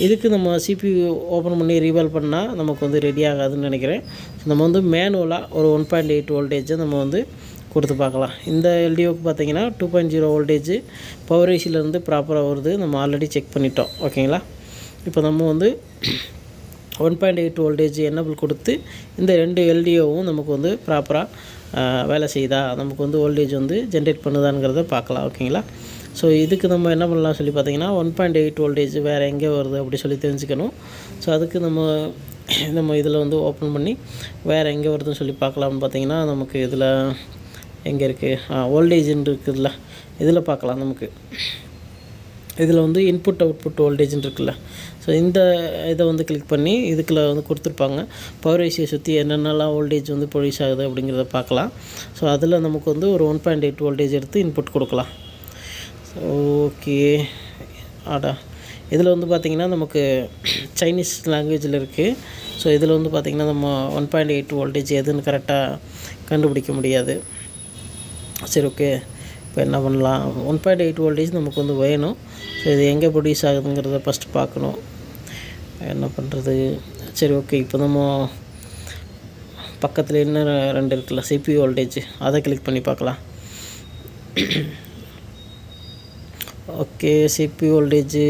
S1: இதுக்கு நம்ம சிபியூ ஓப்பன் பண்ணி ரீபால் பண்ணால் நமக்கு வந்து ரெடி ஆகாதுன்னு நினைக்கிறேன். நம்ம வந்து மேனுவலாக ஒரு 1.8 வோல்டேஜை நம்ம வந்து கொடுத்து பார்க்கலாம். இந்த எல்டிஓக்கு பார்த்திங்கன்னா 2.0 வோல்டேஜ் பவர் ஏசிலேருந்து ப்ராப்பராக வருது, நம்ம ஆல்ரெடி செக் பண்ணிட்டோம். ஓகேங்களா. இப்போ நம்ம வந்து 1.8 வோல்டேஜ் எனேபிள் கொடுத்து இந்த 2 எல்டிஓவும் நமக்கு வந்து ப்ராப்பராக வேலை செய்யுதா, நமக்கு வந்து வோல்டேஜ் வந்து ஜென்ரேட் பண்ணுதாங்கிறத பார்க்கலாம். ஓகேங்களா. ஸோ இதுக்கு நம்ம என்ன பண்ணலாம் சொல்லி பார்த்தீங்கன்னா 1.8 வோல்டேஜ் வேறு எங்கே வருது அப்படி சொல்லி தெரிஞ்சுக்கணும். ஸோ அதுக்கு நம்ம இதில் வந்து ஓப்பன் பண்ணி வேறு எங்கே வருதுன்னு சொல்லி பார்க்கலாம்னு பார்த்தீங்கன்னா நமக்கு இதில் எங்கே இருக்குது வோல்டேஜ்ன்னு இருக்குதுல்ல, இதில் பார்க்கலாம். நமக்கு இதில் வந்து இன்புட் அவுட்புட் வோல்டேஜ்ன்னு இருக்குல்ல. ஸோ இந்த இதை வந்து கிளிக் பண்ணி இதுக்குள்ள வந்து கொடுத்துருப்பாங்க பவர் ஐசியை சுற்றி என்னென்னலாம் வோல்டேஜ் வந்து ப்ரொடியூஸ் ஆகுது அப்படிங்கிறத பார்க்கலாம். ஸோ அதில் நமக்கு வந்து ஒரு 1.8 வோல்டேஜ் எடுத்து இன்புட் கொடுக்கலாம். ஓகே. இதில் வந்து பார்த்திங்கன்னா நமக்கு சைனீஸ் லாங்குவேஜில் இருக்குது. ஸோ இதில் வந்து பார்த்திங்கன்னா நம்ம 1.8 வோல்டேஜ் எதுன்னு கரெக்டாக கண்டுபிடிக்க முடியாது. சரி, ஓகே. இப்போ என்ன பண்ணலாம், 1.8 வோல்டேஜ் நமக்கு வந்து வேணும். ஸோ இது எங்கே ப்ரொடியூஸ் ஆகுதுங்கிறத ஃபஸ்ட்டு பார்க்கணும். என்ன பண்ணுறது. சரி, ஓகே. இப்போ நம்ம பக்கத்தில் இன்னும் 2 இருக்குல்ல சிபி வோல்டேஜ், அதை கிளிக் பண்ணி பார்க்கலாம். Okay, CP voltage.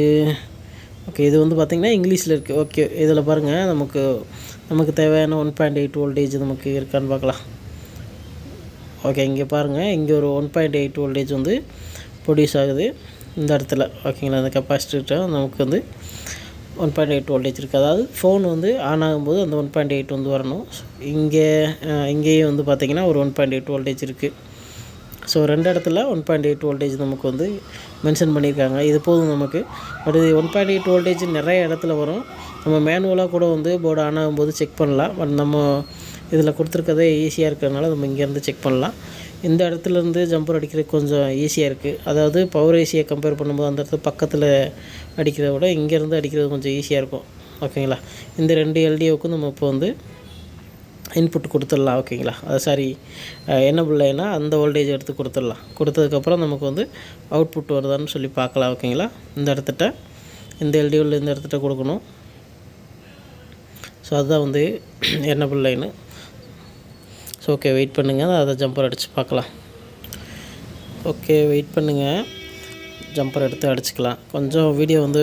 S1: ஓகே, இது வந்து பார்த்திங்கன்னா இங்கிலீஷில் இருக்குது. ஓகே, இதில் பாருங்கள் நமக்கு தேவையான 1.8 வோல்டேஜ் நமக்கு இருக்கான்னு பார்க்கலாம். ஓகே, இங்கே பாருங்கள், இங்கே ஒரு 1.8 வோல்டேஜ் வந்து ப்ரொடியூஸ் ஆகுது இந்த இடத்துல. ஓகேங்களா. அந்த கெப்பாசிட்டர்கிட்ட நமக்கு வந்து 1.8 வோல்டேஜ் இருக்குது. அதாவது ஃபோன் வந்து ஆன் ஆகும்போது அந்த 1.8 வந்து வரணும். இங்கேயும் வந்து பார்த்திங்கன்னா ஒரு 1.8 வோல்டேஜ் இருக்குது. ஸோ 2 இடத்துல 1.8 வோல்டேஜ் நமக்கு வந்து மென்ஷன் பண்ணியிருக்காங்க. இது போதும் நமக்கு. பட் இது 1.8 வோல்டேஜ் நிறைய இடத்துல வரும். நம்ம மேனுவலாக கூட வந்து போர்டு ஆன் ஆகும்போது செக் பண்ணலாம். பட் நம்ம இதில் கொடுத்துருக்கதே ஈஸியாக இருக்கிறதுனால நம்ம இங்கேருந்து செக் பண்ணலாம். இந்த இடத்துலேருந்து ஜம்பர் அடிக்கிறது கொஞ்சம் ஈஸியாக இருக்குது. அதாவது பவர் ஐசியை கம்பேர் பண்ணும்போது அந்த இடத்துல பக்கத்தில் அடிக்கிறத விட இங்கேருந்து அடிக்கிறது கொஞ்சம் ஈஸியாக இருக்கும். ஓகேங்களா. இந்த 2 எல்டிஓக்கும் நம்ம இப்போ வந்து இன்புட் கொடுத்துடலாம். ஓகேங்களா. அது சாரி, எனேபிள் லைனா அந்த வோல்டேஜ் எடுத்து கொடுத்துடலாம். கொடுத்ததுக்கப்புறம் நமக்கு வந்து அவுட்புட் வருதான்னு சொல்லி பார்க்கலாம். ஓகேங்களா. இந்த இடத்துட்ட இந்த எல்டிஓவில் இந்த இடத்துட்ட கொடுக்கணும். ஸோ அதுதான் வந்து enable line. So okay, wait பண்ணுங்கள், அதை ஜம்பர் அடித்து பார்க்கலாம். ஓகே, வெயிட் பண்ணுங்கள், ஜம்பர் எடுத்து அடிச்சுக்கலாம். கொஞ்சம் வீடியோ வந்து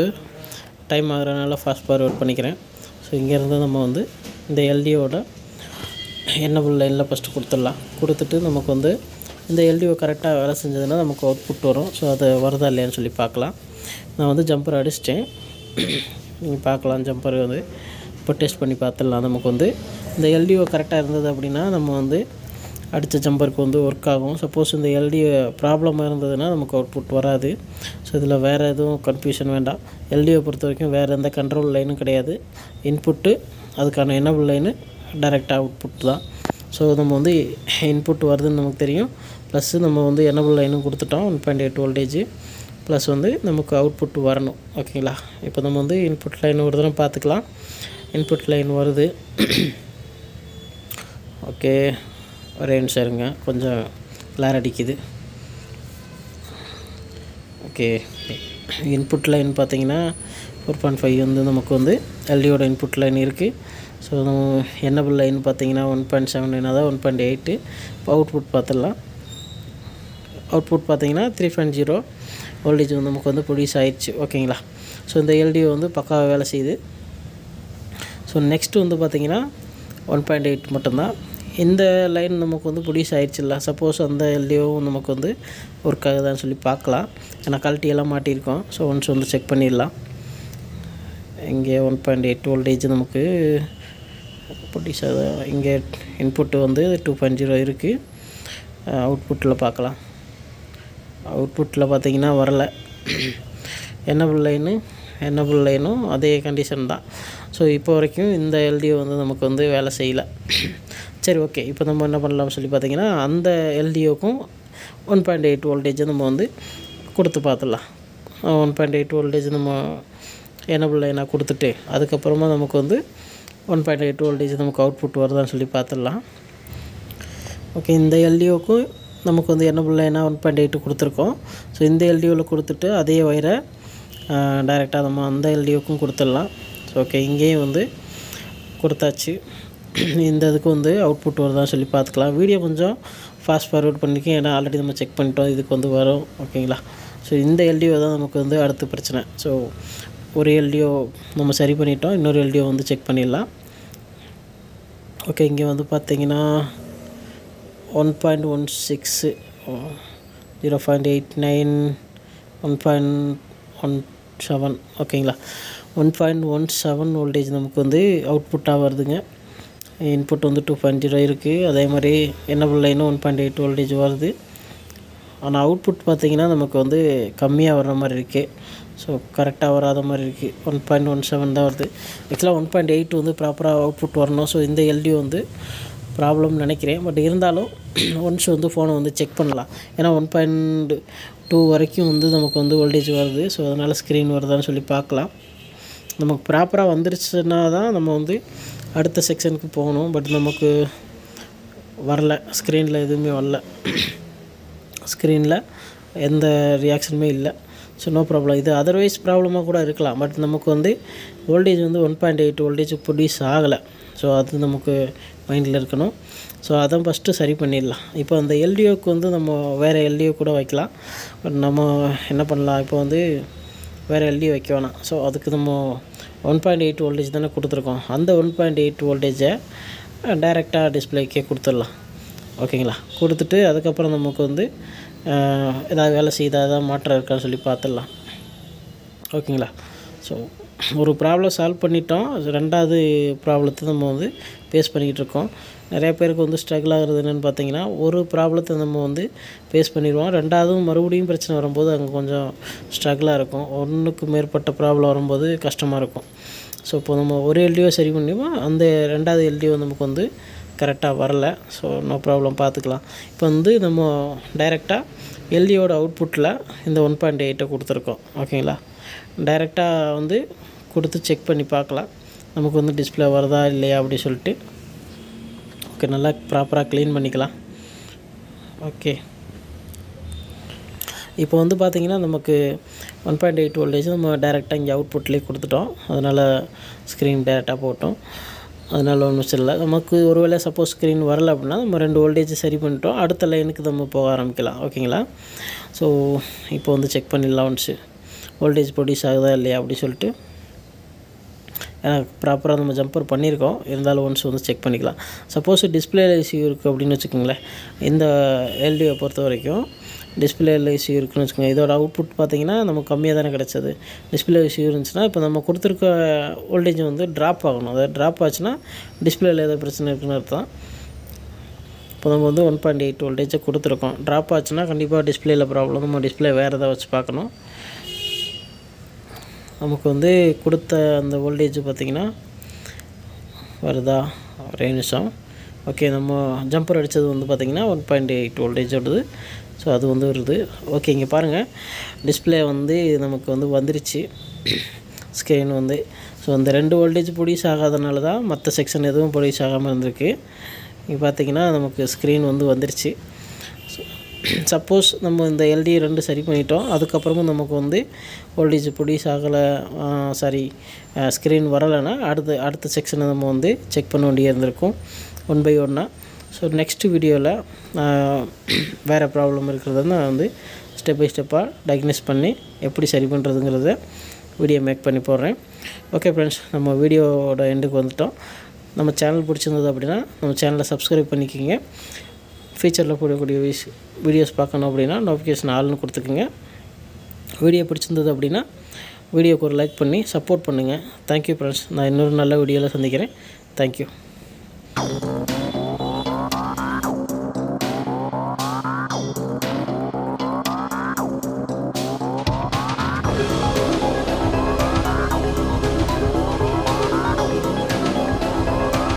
S1: டைம் ஆகிறதுனால ஃபாஸ்ட் ஃபார்வர்ட் பண்ணிக்கிறேன். ஸோ இங்கேருந்து நம்ம வந்து இந்த எல்டிஓட எனேபிள் லைனில் ஃபஸ்ட்டு கொடுத்துடலாம். கொடுத்துட்டு நமக்கு வந்து இந்த எல்டிஓ கரெக்டாக வேலை செஞ்சதுன்னா நமக்கு அவுட்புட் வரும். ஸோ அது வருதா இல்லையான்னு சொல்லி பார்க்கலாம். நான் வந்து ஜம்பர் அடிச்சிட்டேன், நீங்கள் பார்க்கலாம். ஜம்பர் வந்து இப்போ டெஸ்ட் பண்ணி பார்த்துடலாம். நமக்கு வந்து இந்த எல்டிஓ கரெக்டாக இருந்தது அப்படின்னா நம்ம வந்து அடித்த ஜம்பருக்கு வந்து ஒர்க் ஆகும். சப்போஸ் இந்த எல்டிஓ ப்ராப்ளமாக இருந்ததுன்னா நமக்கு அவுட்புட் வராது. ஸோ இதில் வேறு எதுவும் கன்ஃபியூஷன் வேண்டாம். எல்டிஓ பொறுத்த வரைக்கும் வேறு எந்த கண்ட்ரோல் லைனும் கிடையாது. இன்புட்டு அதுக்கான எனேபிள் லைனு டைரெக்டாக அவுட்புட் தான். ஸோ நம்ம வந்து இன்புட் வருதுன்னு நமக்கு தெரியும். ப்ளஸ்ஸு நம்ம வந்து எனேபிள் லைனும் கொடுத்துட்டோம் 1.8 வோல்டேஜ். ப்ளஸ் வந்து நமக்கு அவுட்புட் வரணும். ஓகேங்களா. இப்போ நம்ம வந்து இன்புட் லைன் ஒரு தடவை பார்த்துக்கலாம். இன்புட் லைன் வருது. ஓகே, ஒரே நிமிஷம் இருங்க, கொஞ்சம் கிளார் அடிக்குது. ஓகே, இன்புட் லைன் பார்த்திங்கன்னா 4.5 வந்து நமக்கு வந்து எல்டியோட இன்புட் லைன் இருக்குது. ஸோ எனேபிள் லைன் பார்த்திங்கன்னா 1.7 அதாவது 1.8. இப்போ அவுட்புட் பார்த்துடலாம். அவுட்புட் பார்த்திங்கன்னா 3.0 வோல்டேஜ் வந்து நமக்கு வந்து ப்ரொடியூஸ் ஆயிடுச்சு. ஓகேங்களா. ஸோ இந்த எல்டிஓ வந்து பக்காவாக வேலை செய்யுது. ஸோ நெக்ஸ்ட்டு வந்து பார்த்திங்கன்னா 1.8 மட்டும்தான். இந்த லைன் நமக்கு வந்து ப்ரொடியூஸ் ஆகிடுச்சில்ல. சப்போஸ் அந்த எல்டிஓவும் நமக்கு வந்து ஒர்க் ஆகுதான்னு சொல்லி பார்க்கலாம். ஏன்னா கழட்டியெல்லாம் மாட்டியிருக்கோம். ஸோ ஒன்ஸ் வந்து செக் பண்ணிடலாம். இங்கே 1.8 வோல்டேஜ் நமக்கு ப்ரொடியூஸ் ஆகுது. இங்கே இன்புட்டு வந்து 2.0 இருக்குது. அவுட்புட்டில் பார்க்கலாம். அவுட்புட்டில் பார்த்திங்கன்னா வரலை. எனேபிள் லைனும் அதே கண்டிஷன் தான். ஸோ இப்போ வரைக்கும் இந்த எல்டிஓ வந்து நமக்கு வந்து வேலை செய்யலை. சரி, ஓகே. இப்போ நம்ம என்ன பண்ணலாம்னு சொல்லி பார்த்திங்கன்னா அந்த எல்டிஓக்கும் 1.8 வோல்டேஜ் நம்ம வந்து கொடுத்து பார்த்துடலாம். 1.8 வோல்டேஜ் நம்ம எனேபிள் லைனாக கொடுத்துட்டு அதுக்கப்புறமா நமக்கு வந்து 1.8 வோல்டேஜ் நமக்கு அவுட்புட் வருதான்னு சொல்லி பார்த்துடலாம். ஓகே, இந்த எல்டிஓக்கும் நமக்கு வந்து எனேபிள் லைனாக 1.8 கொடுத்துருக்கோம். ஸோ இந்த எல்டிஓவில் கொடுத்துட்டு அதே வயரை டைரெக்டாக நம்ம அந்த எல்டிஓக்கும் கொடுத்துடலாம். ஸோ ஓகே, இங்கேயும் வந்து கொடுத்தாச்சு. இந்த இதுக்கு வந்து அவுட்புட் வருதான்னு சொல்லி பார்த்துக்கலாம். வீடியோ கொஞ்சம் ஃபாஸ்ட் ஃபார்வர்ட் பண்ணிக்கோங்க, ஏன்னா ஆல்ரெடி நம்ம செக் பண்ணிட்டோம் இதுக்கு வந்து வரும். ஓகேங்களா. ஸோ இந்த எல்டிஓ தான் நமக்கு வந்து அடுத்த பிரச்சனை. ஸோ ஒரு எல்டிஓ நம்ம சரி பண்ணிட்டோம். இன்னொரு எல்டிஓ வந்து செக் பண்ணிடலாம். ஓகே, இங்கே வந்து பார்த்திங்கன்னா 1.16 0.89 1.17 ஓகேங்களா. 1.17 வோல்டேஜ் நமக்கு வந்து அவுட்புட்டாக வருதுங்க. இன்புட் வந்து 2.0 இருக்குது. அதே மாதிரி என்னபிள் லைனும் 1.8 வோல்டேஜ் வருது. ஆனால் அவுட்புட் பார்த்திங்கன்னா நமக்கு வந்து கம்மியாக வர்ற மாதிரி இருக்குது. ஸோ கரெக்டாக வராத மாதிரி இருக்குது. 1.17 தான் வருது. ஆக்சுவலாக 1.8 வந்து ப்ராப்பராக அவுட்புட் வரணும். ஸோ இந்த எல்டிஓ வந்து ப்ராப்ளம்னு நினைக்கிறேன். பட் இருந்தாலும் ஒன்ஸ் வந்து ஃபோனை வந்து செக் பண்ணலாம். ஏன்னா 1.2 வரைக்கும் வந்து நமக்கு வந்து வோல்டேஜ் வருது. ஸோ அதனால் ஸ்க்ரீன் வருதான்னு சொல்லி பார்க்கலாம். நமக்கு ப்ராப்பராக வந்துருச்சுன்னா தான் நம்ம வந்து அடுத்த செக்ஷனுக்கு போகணும். பட் நமக்கு வரல, ஸ்க்ரீனில் எதுவுமே வரல. ஸ்க்ரீனில் எந்த ரியாக்ஷனுமே இல்லை. So no problem. இது அதர்வைஸ் ப்ராப்ளமாக கூட இருக்கலாம். பட் நமக்கு வந்து வோல்டேஜ் வந்து 1.8 வோல்டேஜ் ப்ரொடியூஸ் ஆகலை. ஸோ அது நமக்கு மைண்டில் இருக்கணும். ஸோ அதை ஃபஸ்ட்டு சரி பண்ணிடலாம். இப்போ அந்த எல்டிஓக்கு வந்து நம்ம வேறு எல்டிஓ கூட வைக்கலாம். பட் நம்ம என்ன பண்ணலாம், இப்போ வந்து வேறு எல்டிஓ வைக்க வேணாம். ஸோ அதுக்கு நம்ம 1.8 வோல்டேஜ் தானே கொடுத்துருக்கோம். அந்த 1.8 வோல்டேஜை டைரெக்டாக டிஸ்பிளேக்கே கொடுத்துடலாம். ஓகேங்களா. கொடுத்துட்டு அதுக்கப்புறம் நமக்கு வந்து ஏதாவது வேலை செய்தால் ஏதாவது மாற்றம் இருக்கான்னு சொல்லி பார்த்துடலாம். ஓகேங்களா. ஸோ ஒரு ப்ராப்ளம் சால்வ் பண்ணிட்டோம். ரெண்டாவது ப்ராப்ளத்தை நம்ம வந்து ஃபேஸ் பண்ணிக்கிட்டு இருக்கோம். நிறைய பேருக்கு வந்து ஸ்ட்ரகிள் ஆகிறது என்னென்னு பார்த்தீங்கன்னா, ஒரு ப்ராப்ளத்தை நம்ம வந்து ஃபேஸ் பண்ணிடுவோம். ரெண்டாவதும் மறுபடியும் பிரச்சனை வரும்போது அங்கே கொஞ்சம் ஸ்ட்ரகிளாக இருக்கும். ஒன்றுக்கு மேற்பட்ட ப்ராப்ளம் வரும்போது கஷ்டமாக இருக்கும். ஸோ இப்போ நம்ம ஒரு எல்டிஓ சரி பண்ணிடுவோம். அந்த ரெண்டாவது எல்டிஓ நமக்கு வந்து கரெக்டாக வரல. ஸோ நோ ப்ராப்ளம், பார்த்துக்கலாம். இப்போ வந்து நம்ம டைரெக்டாக எல்டிஓட அவுட்புட்டில் இந்த 1.8 கொடுத்துருக்கோம். ஓகேங்களா. டைரெக்டாக வந்து கொடுத்து செக் பண்ணி பார்க்கலாம் நமக்கு வந்து டிஸ்பிளே வருதா இல்லையா அப்படி சொல்லிட்டு. ஓகே, நல்லா ப்ராப்பராக க்ளீன் பண்ணிக்கலாம். ஓகே, இப்போ வந்து பார்த்திங்கன்னா நமக்கு 1.8 வோல்டேஜ் நம்ம டைரெக்டாக இங்கே அவுட்புட்லேயே கொடுத்துட்டோம். அதனால் ஸ்க்ரீன் டைரெக்டாக போட்டோம். அதனால் ஒன்றும் இல்லை. நமக்கு ஒரு வேளை சப்போஸ் ஸ்க்ரீன் வரலை அப்படின்னா நம்ம 2 வோல்டேஜ் சரி பண்ணிட்டோம். அடுத்த லைனுக்கு நம்ம போக ஆரம்பிக்கலாம். ஓகேங்களா. ஸோ இப்போ வந்து செக் பண்ணிடலாம் ஒன்ஸு வோல்டேஜ் ப்ரொடியூஸ் ஆகுதா இல்லையா அப்படி சொல்லிட்டு. ஏன்னா ப்ராப்பராக நம்ம ஜம்பர் பண்ணியிருக்கோம். இருந்தாலும் ஒன்ஸ் வந்து செக் பண்ணிக்கலாம். சப்போஸ் டிஸ்பிளே இஷ்யூ இருக்குது அப்படின்னு வச்சுக்கோங்களேன். இந்த எல்டிஓ பொறுத்த வரைக்கும் டிஸ்பிளே இஷ்யூ இருக்குன்னு வச்சுக்கோங்க. இதோட அவுட்புட் பார்த்திங்கன்னா நமக்கு கம்மியாக தானே கிடச்சது. டிஸ்பிளே இஷ்யூ இருந்துச்சுன்னா இப்போ நம்ம கொடுத்துருக்க வோல்டேஜ் வந்து ட்ராப் ஆகணும். அதாவது ட்ராப் ஆச்சுன்னா டிஸ்பிளேயில் ஏதோ பிரச்சனை இருக்குன்னு அர்த்தம். இப்போ நம்ம வந்து 1.8 வோல்டேஜை கொடுத்துருக்கோம். ட்ராப் ஆச்சுன்னா கண்டிப்பாக டிஸ்பிளேயில் ப்ராப்ளம். நம்ம டிஸ்பிளே வேறு எதாவது வச்சு பார்க்கணும். நமக்கு வந்து கொடுத்த அந்த வோல்டேஜ் பார்த்திங்கன்னா வருதா, ஒரே நிமிஷம். ஓகே, நம்ம ஜம்பர் அடித்தது வந்து பார்த்திங்கன்னா 1.8 வோல்டேஜ் வருது. ஸோ அது வந்து வருது. ஓகே, இங்கே பாருங்கள் டிஸ்பிளே வந்து நமக்கு வந்து வந்துருச்சு. ஸ்க்ரீன் வந்து ஸோ அந்த 2 வோல்டேஜ் ப்ரொடியூஸ் ஆகாதனால தான் மற்ற செக்ஷன் எதுவும் ப்ரொடியூஸ் ஆகாமல் இருந்திருக்கு. இங்கே பார்த்திங்கன்னா நமக்கு ஸ்க்ரீன் வந்து வந்துருச்சு. சப்போஸ் நம்ம இந்த எல்டி 2 சரி பண்ணிட்டோம். அதுக்கப்புறமும் நமக்கு வந்து வோல்டேஜ் ப்ரொடியூஸ் ஆகலை, ஸ்க்ரீன் வரலைன்னா அடுத்த செக்ஷனை நம்ம வந்து செக் பண்ண வேண்டிய இருந்திருக்கும் 1 by 1. ஸோ நெக்ஸ்ட்டு வீடியோவில் வேறு ப்ராப்ளம் இருக்கிறத நான் வந்து ஸ்டெப் பை ஸ்டெப்பாக டயக்னோஸ் பண்ணி எப்படி சரி பண்ணுறதுங்கிறத வீடியோ மேக் பண்ணி போடுறேன். ஓகே ஃப்ரெண்ட்ஸ், நம்ம வீடியோவோட எண்டுக்கு வந்துட்டோம். நம்ம சேனல் பிடிச்சிருந்தது அப்படின்னா நம்ம சேனலை சப்ஸ்கிரைப் பண்ணிக்கோங்க. ஃபியூச்சரில் போடக்கூடிய வீடியோஸ் பார்க்கணும் அப்படின்னா நோட்டிஃபிகேஷன் ஆல்னு கொடுத்துக்குங்க. வீடியோ பிடிச்சிருந்தது அப்படின்னா வீடியோக்கு ஒரு லைக் பண்ணி சப்போர்ட் பண்ணுங்கள். Thank you friends. நான் இன்னொரு நல்ல வீடியோவில் சந்திக்கிறேன். தேங்க்யூ.